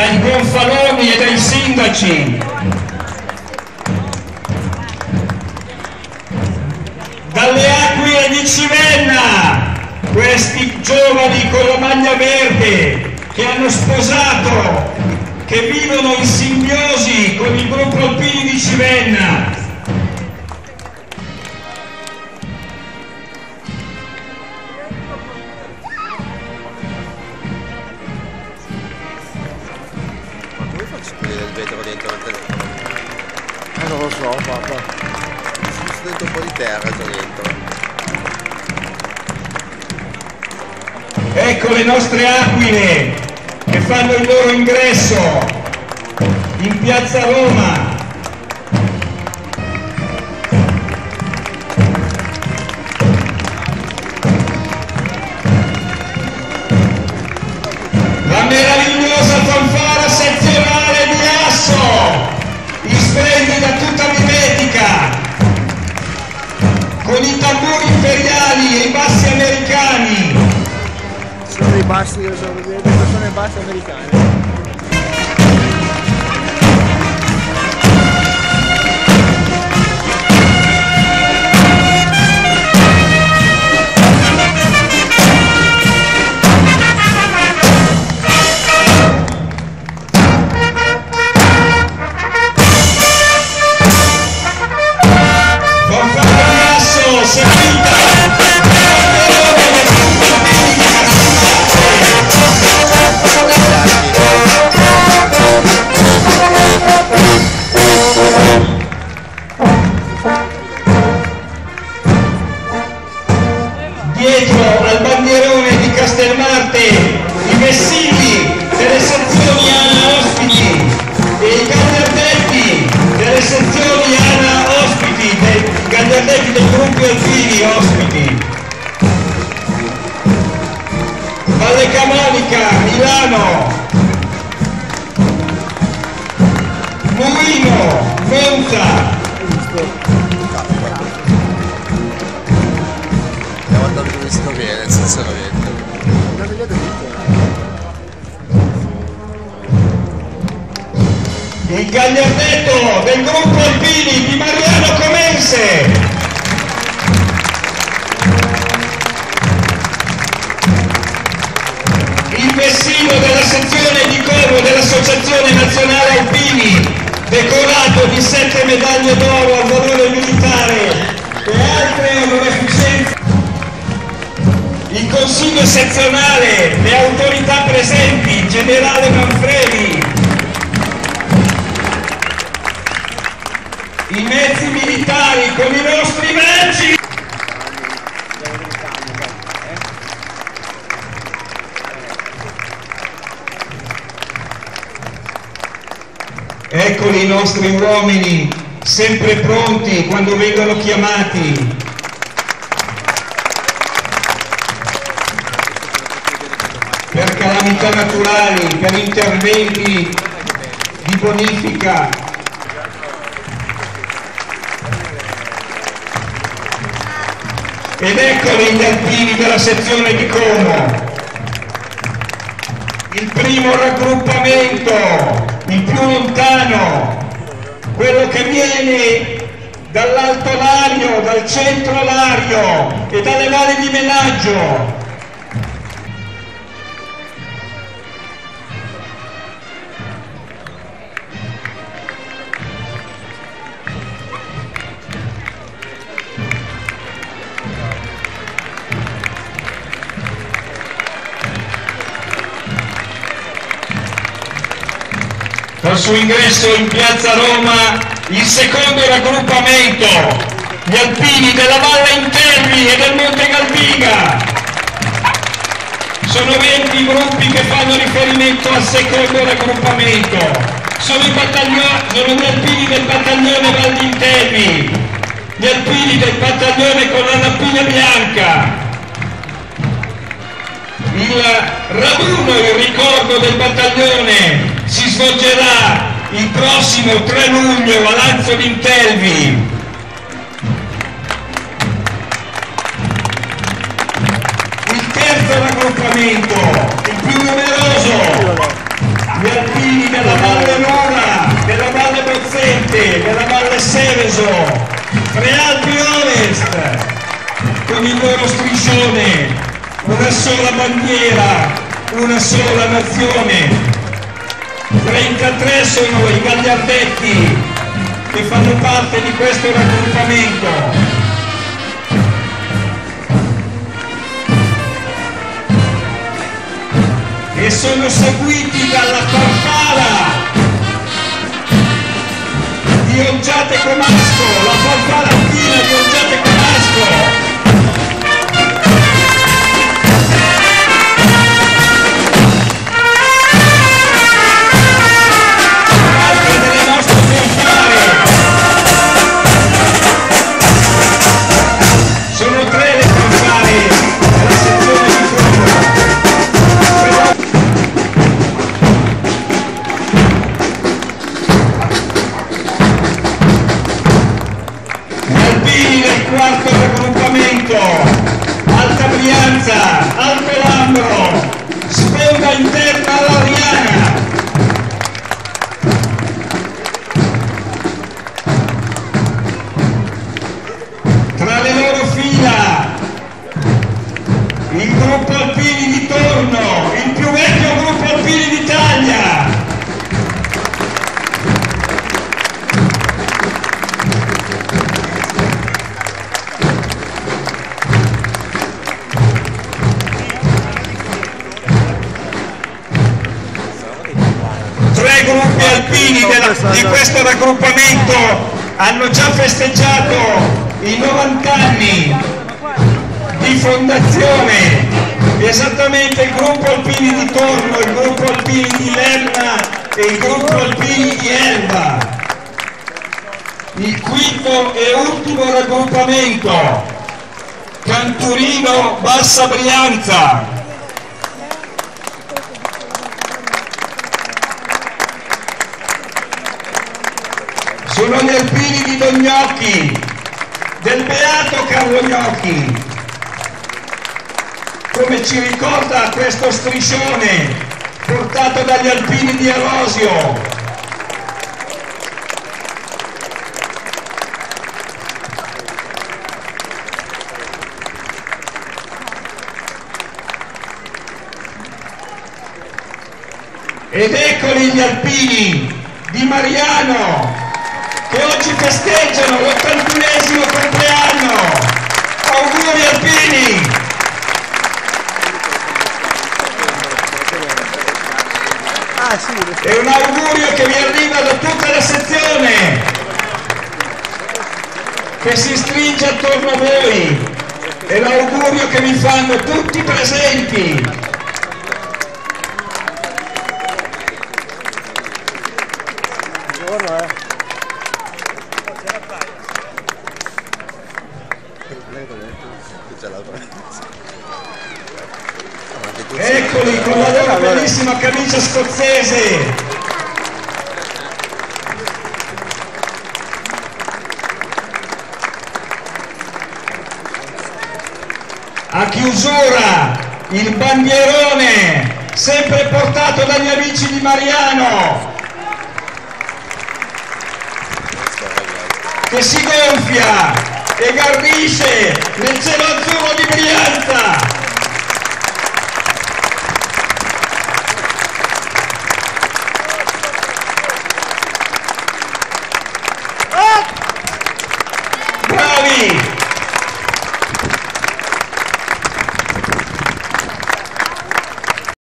dai gonfaloni e dai sindaci, dalle Aquile di Civenna, questi giovani con la maglia verde che hanno sposato, che vivono in simbiosi con il gruppo Alpini di Civenna. Ma come faccio a vedere il vetro dentro il telefono? Non lo so, papà. C'è dentro un po' di terra già dentro. Ecco le nostre Aquile che fanno il loro ingresso in piazza Roma. La meravigliosa fanfara sezionale di Asso, in splendida tuta mimetica, con i tamburi imperiali e i bassi americani. Sono i bassi, sono i bassi americani. Dietro al bandierone di Castelmarte i messili delle sezioni ANA ospiti e i gagliardetti delle sezioni ANA ospiti, i gagliardetti dei gruppi alpini ospiti. Valle Camonica, Milano, Murino, Monza. Andiamo andando dove si conviene, sinceramente. Il gagliardetto del gruppo Alpini di Mariano Comense. Il vestito della sezione di Como dell'Associazione Nazionale Alpini, decorato di 7 medaglie d'oro al valore militare e altre onorificenze. Il consiglio sezionale, le autorità presenti, il generale Manfredi, i mezzi militari con i nostri mezzi. Eccoli i nostri uomini, sempre pronti quando vengono chiamati. Per calamità naturali, per interventi di bonifica. Ed eccoli gli alpini della sezione di Como. Il primo raggruppamento, il più lontano, quello che viene dall'Alto Lario, dal centro Lario e dalle valli di Menaggio. Al suo ingresso in piazza Roma il secondo raggruppamento, gli alpini della Valle Interni e del Monte Galdiga. Sono 20 gruppi che fanno riferimento al secondo raggruppamento. Sono gli alpini del battaglione Val di Interni, gli alpini del battaglione con la nappina bianca. Il raduno in ricordo del battaglione si svolgerà il prossimo 3 luglio a Lanzo d'Intelvi. Il terzo raggruppamento, il più numeroso, gli alpini Treviso, Prealpi Ovest, con il loro striscione, una sola bandiera, una sola nazione. 33 sono i gagliardetti che fanno parte di questo raggruppamento. E sono seguiti dalla farfalla di Olgiate Comasco, la farfalla alpina di Olgiate Comasco. Quarto raggruppamento, Alta Brianza, Alto Lambro, sponda interna all'Ariana. Tra le loro fila il gruppo Alpini di Torno, il più vecchio gruppo Alpini d'Italia. Tre gruppi alpini di questo raggruppamento hanno già festeggiato i 90 anni di fondazione, esattamente il gruppo Alpini di Torno, il gruppo Alpini di Lerna e il gruppo Alpini di Elba. Il quinto e ultimo raggruppamento, Canturino Bassa Brianza. Sono gli alpini di Don Gnocchi, del beato Carlo Gnocchi, come ci ricorda questo striscione portato dagli alpini di Arosio. Ed eccoli gli alpini di Mariano, che oggi festeggiano l'81esimo compleanno. Auguri alpini! E un augurio che vi arriva da tutta la sezione, che si stringe attorno a voi, è l'augurio che vi fanno tutti i presenti. Eccoli con la loro bellissima camicia scozzese. A chiusura il bandierone sempre portato dagli amici di Mariano, che si gonfia e gardisce nel cielo azzurro di Brianza.